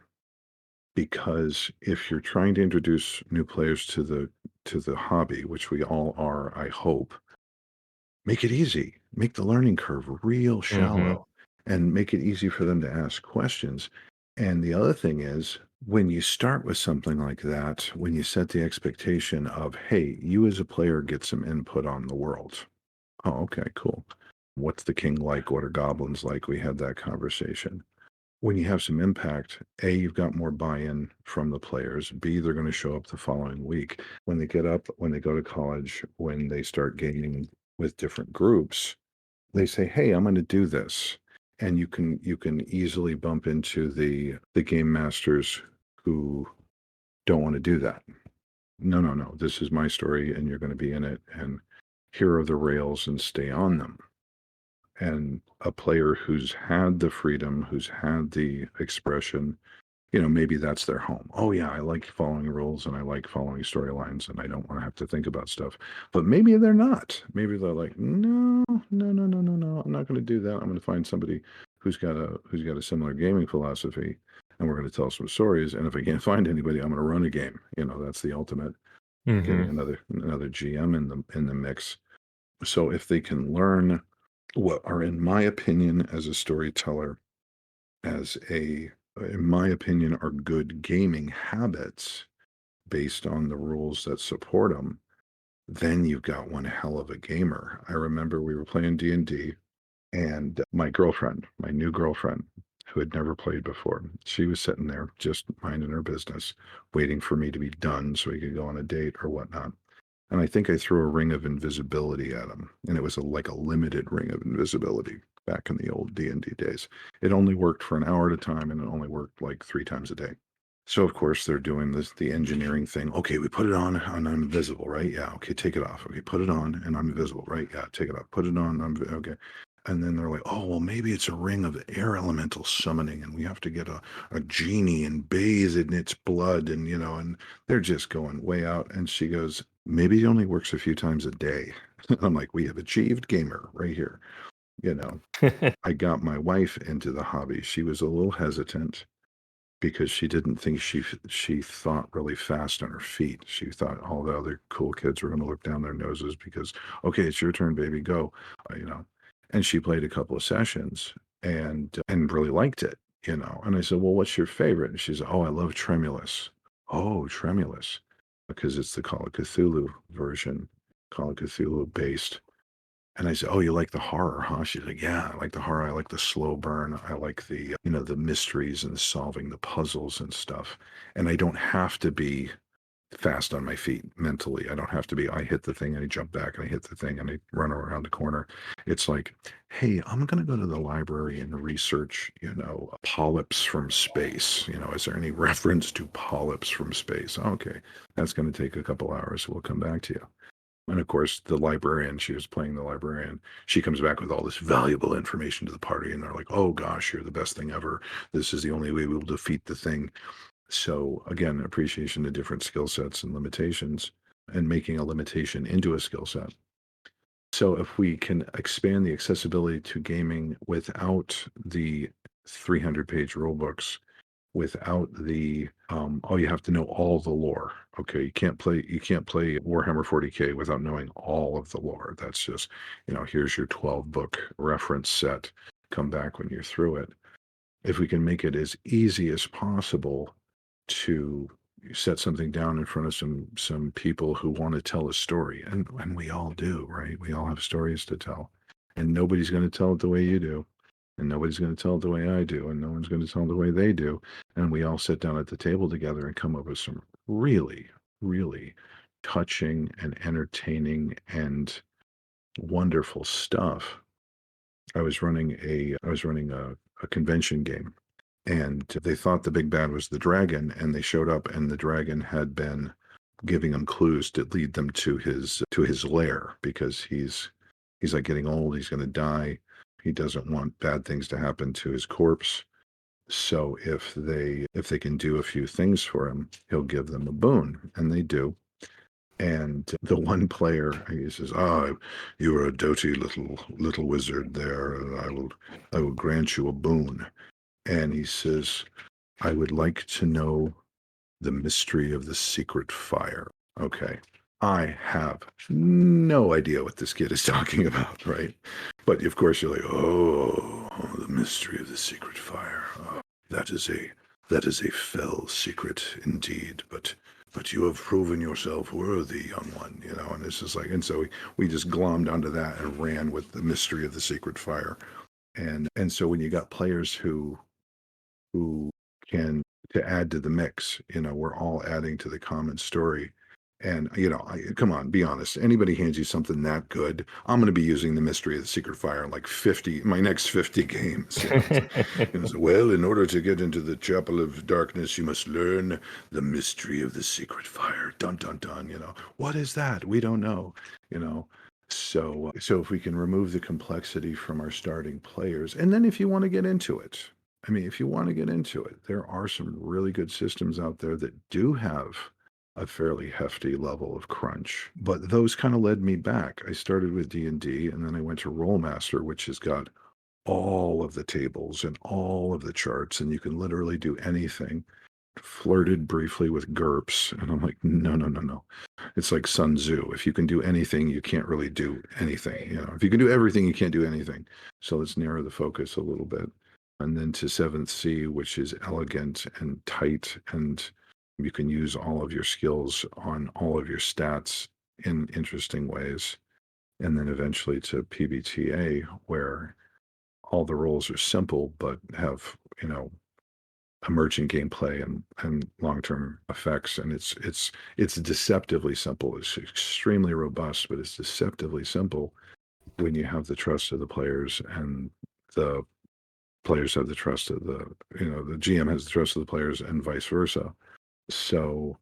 Because if you're trying to introduce new players to the hobby, which we all are, I hope, make it easy. Make the learning curve real Mm-hmm. shallow and make it easy for them to ask questions. And the other thing is, when you start with something like that, when you set the expectation of, "Hey, you as a player get some input on the world." Oh, okay, cool. What's the king like? What are goblins like? We had that conversation. When you have some impact, A, you've got more buy-in from the players. B, they're going to show up the following week. When they get up, when they go to college, when they start gaming with different groups, they say, "Hey, I'm going to do this." And you can easily bump into the game masters who don't want to do that. "No, no, no. This is my story and you're going to be in it, and here are the rails and stay on them." And a player who's had the freedom, who's had the expression, maybe that's their home. "Oh, yeah, I like following rules and I like following storylines and I don't want to have to think about stuff." But maybe they're not. Maybe they're like, "No, no, no, no, no, no. I'm not going to do that. I'm going to find somebody who's got a similar gaming philosophy, and we're going to tell some stories. And if I can't find anybody, I'm going to run a game." That's the ultimate, Mm-hmm. getting another GM in the mix. So if they can learn what are, in my opinion, as a storyteller, in my opinion, are good gaming habits based on the rules that support them, then you've got one hell of a gamer. I remember we were playing D&D, and my new girlfriend, who had never played before, she was sitting there just minding her business, waiting for me to be done so we could go on a date or whatnot. And I think I threw a ring of invisibility at him, and it was like a limited ring of invisibility back in the old D&D days. It only worked for an hour at a time, and it only worked like 3 times a day. So of course they're doing the engineering thing. "Okay, we put it on and I'm invisible, right? Yeah. Okay, take it off. Okay, put it on and I'm invisible, right? Yeah, take it off. Put it on. Okay." And then they're like, "Oh, well, maybe it's a ring of air elemental summoning, and we have to get a genie and bathe in its blood, and they're just going way out." And she goes, "Maybe it only works a few times a day." I'm like, "We have achieved gamer right here." You know, I got my wife into the hobby. She was a little hesitant, because she didn't think she thought really fast on her feet. She thought all the other cool kids were going to look down their noses because, okay, it's your turn, baby, go, you know. And she played a couple of sessions and really liked it, you know. And I said, well, what's your favorite? And she said, oh, I love Tremulous. Oh, Tremulous, because it's the Call of Cthulhu version, Call of Cthulhu based. And I said, "Oh, you like the horror, huh?" She's like, "Yeah, I like the horror. I like the slow burn. I like the, the mysteries and solving the puzzles and stuff. And I don't have to be fast on my feet mentally. I don't have to be, I hit the thing and I jump back and I hit the thing and I run around the corner. It's like, hey, I'm going to go to the library and research, polyps from space. Is there any reference to polyps from space? Okay, that's going to take a couple hours. We'll come back to you." And of course, the librarian, she was playing the librarian. She comes back with all this valuable information to the party, and they're like, "Oh gosh, you're the best thing ever. This is the only way we will defeat the thing." So again, appreciation of different skill sets and limitations, and making a limitation into a skill set. So if we can expand the accessibility to gaming without the 300-page rule books, without the oh, you have to know all the lore. Okay, you can't play Warhammer 40K without knowing all of the lore. That's just, here's your 12-book reference set. Come back when you're through it. If we can make it as easy as possible to set something down in front of some people who want to tell a story, and we all do, right? We all have stories to tell, and nobody's going to tell it the way you do, and nobody's going to tell it the way I do, and no one's going to tell it the way they do. And we all sit down at the table together and come up with some really, really touching and entertaining and wonderful stuff. I was running a convention game, and they thought the big bad was the dragon, and they showed up, and the dragon had been giving them clues to lead them to his lair, because he's like getting old, he's going to die. He doesn't want bad things to happen to his corpse. So if they can do a few things for him, he'll give them a boon, and they do. And the one player, he says, "Ah, you are a doty little wizard there, and I will grant you a boon." And he says, "I would like to know the mystery of the secret fire." Okay. I have no idea what this kid is talking about, right? But of course you're like, "Oh, the mystery of the secret fire. Oh, that is a fell secret indeed, but you have proven yourself worthy, young one," and it's just like, and so we just glommed onto that and ran with the mystery of the secret fire. And so when you got players who can, to add to the mix, we're all adding to the common story. And come on, be honest. Anybody hands you something that good, I'm going to be using the mystery of the secret fire in like my next 50 games. So, well, in order to get into the chapel of darkness, you must learn the mystery of the secret fire. Dun dun dun. What is that? We don't know. You know. So if we can remove the complexity from our starting players, and then if you want to get into it, if you want to get into it, there are some really good systems out there that do have a fairly hefty level of crunch. But those kind of led me back. I started with D&D, and then I went to Rollmaster, which has got all of the tables and all of the charts, and you can literally do anything. Flirted briefly with GURPS, and I'm like, no, no, no, no. It's like Sun Tzu. If you can do anything, you can't really do anything. If you can do everything, you can't do anything. So let's narrow the focus a little bit. And then to Seventh Sea, which is elegant and tight, and you can use all of your skills on all of your stats in interesting ways. And then eventually to PBTA, where all the roles are simple but have, emergent gameplay and long-term effects. And it's deceptively simple. It's extremely robust, but it's deceptively simple when you have the trust of the players, and the players have the trust of the GM has the trust of the players, and vice versa. So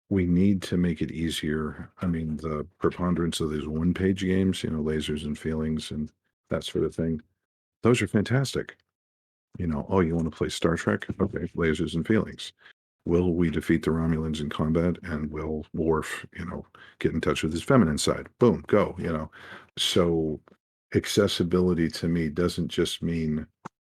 we need to make it easier. The preponderance of these one-page games, lasers and feelings and that sort of thing, those are fantastic. Oh, you want to play Star Trek? Okay, lasers and feelings. Will we defeat the Romulans in combat? And will Worf, get in touch with his feminine side? Boom, go. So accessibility to me doesn't just mean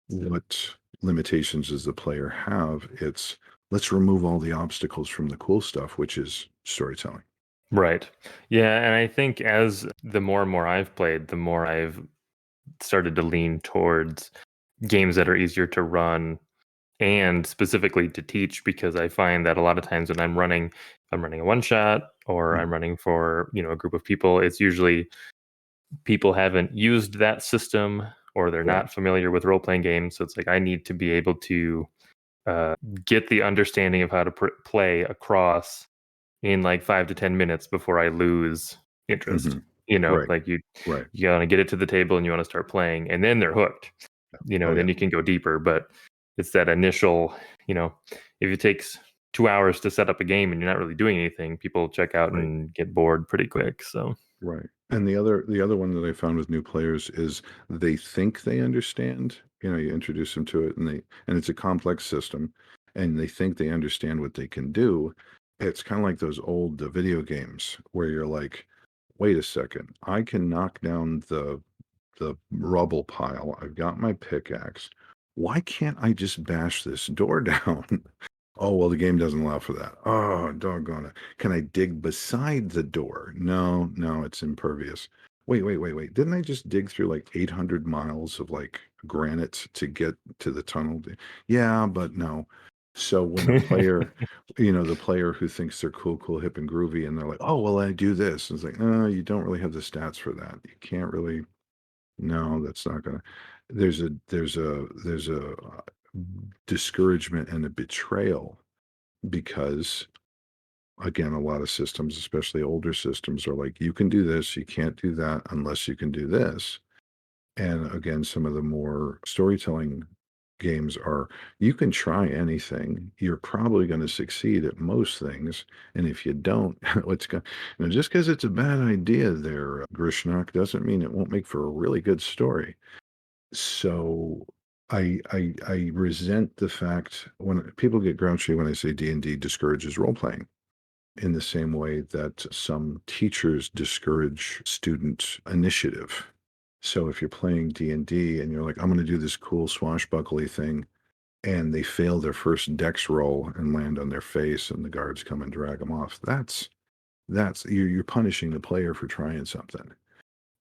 what limitations does the player have? It's let's remove all the obstacles from the cool stuff, which is storytelling. Right. Yeah, and I think as the more and more I've played, the more I've started to lean towards games that are easier to run and specifically to teach, because I find that a lot of times when if I'm running a one shot or I'm Mhm. running for, a group of people, it's usually people haven't used that system or they're Right. not familiar with role playing games. So it's like I need to be able to uh, get the understanding of how to play across in like 5 to 10 minutes before I lose interest. Hmm. Right. Like Right. you want to get it to the table and you want to start playing, and then they're hooked. Oh Then yeah. you can go deeper. But it's that initial, if it takes 2 hours to set up a game and you're not really doing anything, people check out Right. and get bored pretty quick. So Right. And the other one that I found with new players is they think they understand. You introduce them to it and it's a complex system and they think they understand what they can do. It's kind of like those old video games where you're like, wait a second, I can knock down the rubble pile. I've got my pickaxe. Why can't I just bash this door down? Oh, well, the game doesn't allow for that. Oh, doggone it. Can I dig beside the door? No, no, it's impervious. Wait. Didn't I just dig through like 800 miles of like granite to get to the tunnel? Yeah, but no. So when the player who thinks they're cool, hip and groovy, and they're like, oh, well, I do this. It's like, you don't really have the stats for that. You can't really, no, that's not gonna. There's a discouragement and a betrayal because again, a lot of systems, especially older systems, are like, you can do this, you can't do that unless you can do this. And again, some of the more storytelling games are you can try anything. You're probably going to succeed at most things. And if you don't, just because it's a bad idea there, Grishnak, doesn't mean it won't make for a really good story. So I resent the fact when people get grouchy when I say D&D discourages role playing in the same way that some teachers discourage student initiative. So if you're playing D&D and you're like, I'm going to do this cool swashbuckly thing, and they fail their first dex roll and land on their face, and the guards come and drag them off. That's you're punishing the player for trying something.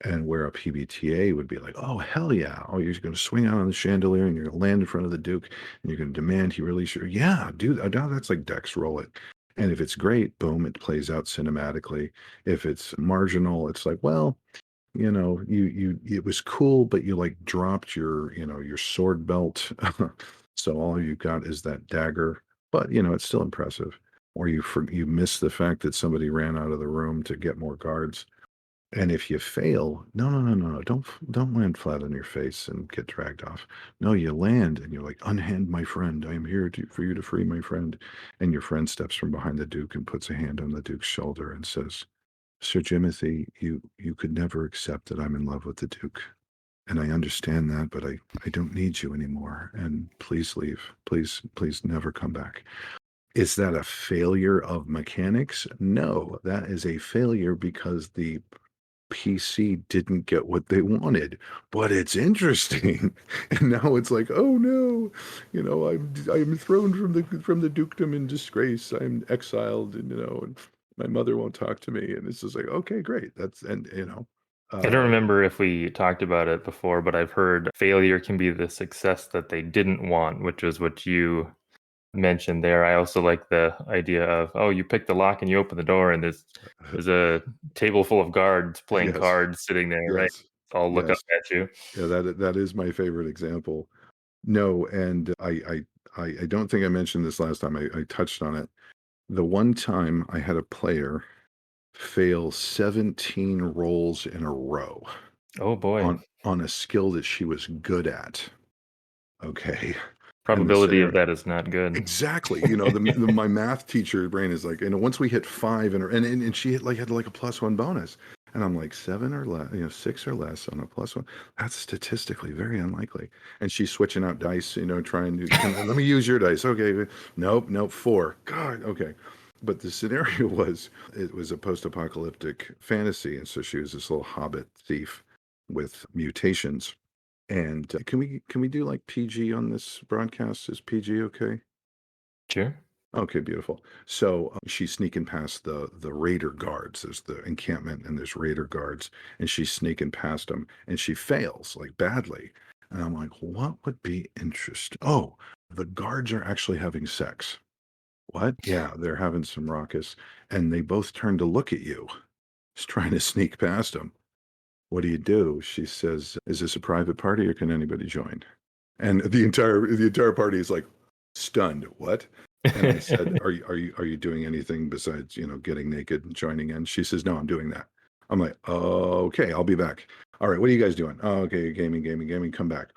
And where a PBTA would be like, oh, hell yeah. Oh, you're going to swing out on the chandelier and you're going to land in front of the Duke and you're going to demand he release your, yeah, dude, that's like Dex roll it. And if it's great, boom, it plays out cinematically. If it's marginal, it's like, well, it was cool, but you like dropped your sword belt. So all you got is that dagger, but it's still impressive. Or you miss the fact that somebody ran out of the room to get more guards and if you fail, no, don't land flat on your face and get dragged off. No, you land and you're like, unhand my friend. I am here for you to free my friend. And your friend steps from behind the Duke and puts a hand on the Duke's shoulder and says, Sir Jimothy, you could never accept that I'm in love with the Duke. And I understand that, but I don't need you anymore. And please leave. Please never come back. Is that a failure of mechanics? No, that is a failure because the PC didn't get what they wanted, but it's interesting. And now it's like, oh no, I'm thrown from the dukedom in disgrace. I'm exiled, and my mother won't talk to me. And it's just like, okay, great. I don't Uh, remember if we talked about it before, but I've heard failure can be the success that they didn't want, which is what you mentioned there. I also like the idea of, oh, you pick the lock and you open the door and there's a table full of guards playing yes, cards sitting there, right? yes, All look up yes. at you. Yeah, that is my favorite example. No, and I don't think I mentioned this last time. I touched on it. The one time I had a player fail 17 rolls in a row Oh boy. on a skill that she was good at. Okay. And the Probability of scenario that is not good. exactly. My math teacher brain is like, once we hit five and she had like a +1 bonus. And I'm like 7 or less, 6 or less on a +1. That's statistically very unlikely. And she's switching out dice, trying to let me use your dice. Okay. Nope, 4. God, okay. But the scenario it was a post-apocalyptic fantasy, and so she was this little hobbit thief with mutations And can we do like PG on this broadcast? Is PG okay? Sure. Okay, beautiful. So she's sneaking past the raider guards. There's the encampment and there's raider guards, and she's sneaking past them, and she fails like badly. And I'm like, what would be interesting? Oh, the guards are actually having sex. What? Yeah, they're having some ruckus, and they both turn to look at you. Just trying to sneak past them. What do you do? She says, "Is this a private party or can anybody join?" And the entire party is like stunned. What? And I said, "Are you doing anything besides, getting naked and joining in?" She says, "No, I'm doing that." I'm like, "Oh, okay, I'll be back." All right, what are you guys doing? Oh, okay, gaming, gaming, gaming. Come back.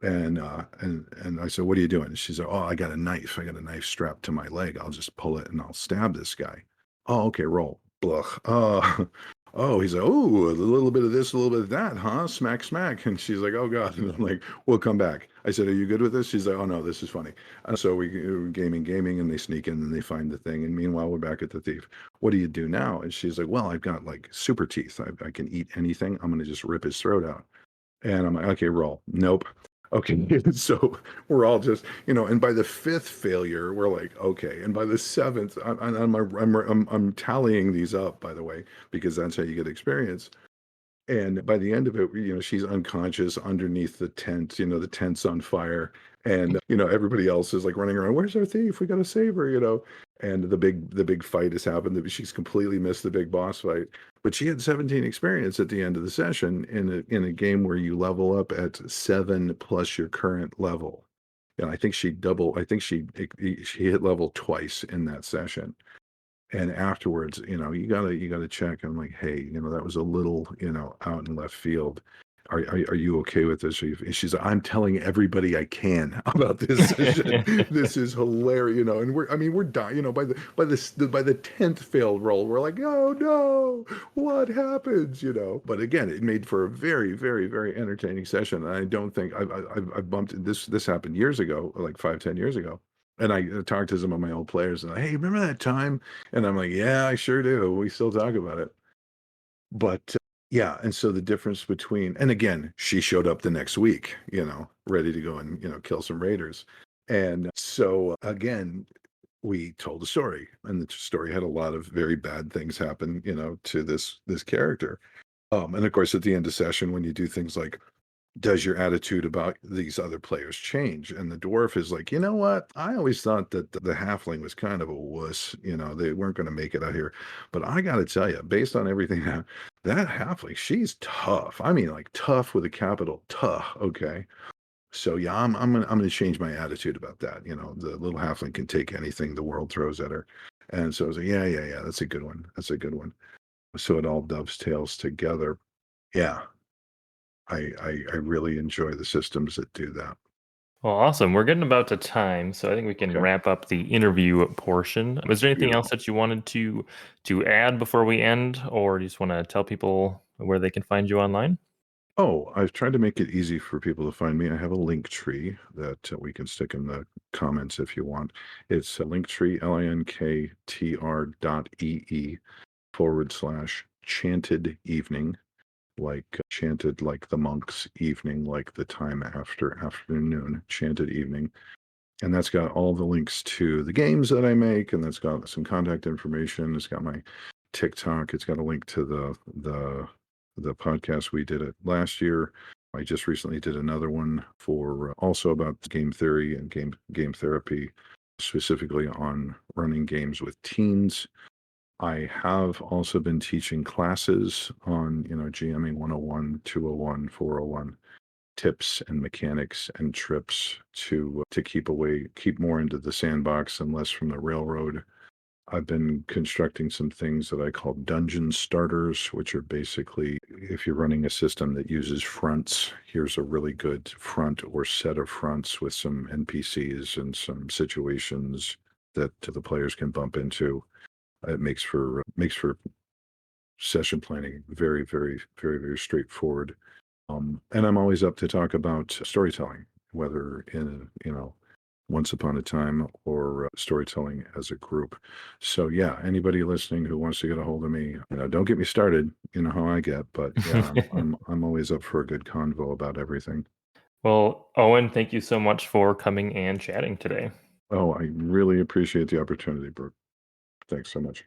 And I said, "What are you doing?" She said, "Oh, I got a knife. I got a knife strapped to my leg. I'll just pull it and I'll stab this guy." Oh, okay, roll. Blah. Oh, oh, he's like, "Oh, a little bit of this, a little bit of that, huh? Smack, smack." And she's like, "Oh God." And I'm like, "We'll come back." I said, "Are you good with this?" She's like, "Oh no, this is funny." And so we gaming, and they sneak in and they find the thing. And meanwhile, we're back at the thief. What do you do now? And she's like, "Well, I've got like super teeth. I can eat anything. I'm going to just rip his throat out." And I'm like, "Okay, roll." Nope. Okay. So we're all just, and by the fifth failure, we're like, okay. And by the seventh, I'm tallying these up, by the way, because that's how you get experience. And by the end of it, she's unconscious underneath the tent, the tent's on fire. And, everybody else is like running around, "Where's our thief? We got to save her." And the big fight has happened. She's completely missed the big boss fight. But she had 17 experience at the end of the session in a game where you level up at 7 plus your current level. And I think she hit level twice in that session. And afterwards, you gotta check. I'm like, "Hey, that was a little, out in left field. Are you okay with this?" And she's like, "I'm telling everybody I can about this session. This is hilarious." And we're dying, by the 10th failed roll, we're like, "Oh no, what happens?" But again, it made for a very, very, very entertaining session. And I don't think I've bumped this happened years ago, like 5, 10 years ago. And I talked to some of my old players and, "Hey, remember that time?" And I'm like, "Yeah, I sure do. We still talk about it." But yeah, and so the difference between, and again, she showed up the next week, ready to go and, kill some raiders. And so again, we told a story, and the story had a lot of very bad things happen, to this character. And of course, at the end of session, when you do things like, does your attitude about these other players change? And the dwarf is like, "You know what? I always thought that the halfling was kind of a wuss. They weren't going to make it out here. But I got to tell you, based on everything that halfling, she's tough. I mean, like tough with a capital tough. Okay. So yeah, I'm gonna change my attitude about that. The little halfling can take anything the world throws at her." And so I was like, "Yeah, yeah, yeah, that's a good one. That's a good one." So it all dovetails together. Yeah, I really enjoy the systems that do that. Well, awesome. We're getting about to time, so I think we can Okay, wrap up the interview portion. Was there anything else beautiful. that you wanted to add before we end, or do you just want to tell people where they can find you online? Oh, I've tried to make it easy for people to find me. I have a link tree that we can stick in the comments if you want. It's a link tree, linktr.ee/chanted evening, like chanted like the monks, evening like the time after afternoon, chanted evening. And that's got all the links to the games that I make, and that's got some contact information. It's got my TikTok. It's got a link to the podcast we did it last year. I just recently did another one for also about game theory and game therapy, specifically on running games with teens. I have also been teaching classes on, GMing 101, 201, 401 tips and mechanics and trips to keep more into the sandbox and less from the railroad. I've been constructing some things that I call dungeon starters, which are basically, if you're running a system that uses fronts, here's a really good front or set of fronts with some NPCs and some situations that the players can bump into. It makes for session planning very, very, very, very straightforward. And I'm always up to talk about storytelling, whether in, once upon a time or storytelling as a group. So yeah, anybody listening who wants to get a hold of me, don't get me started. You know how I get, but yeah, I'm always up for a good convo about everything. Well, Owen, thank you so much for coming and chatting today. Oh, I really appreciate the opportunity, Brooke. Thanks so much.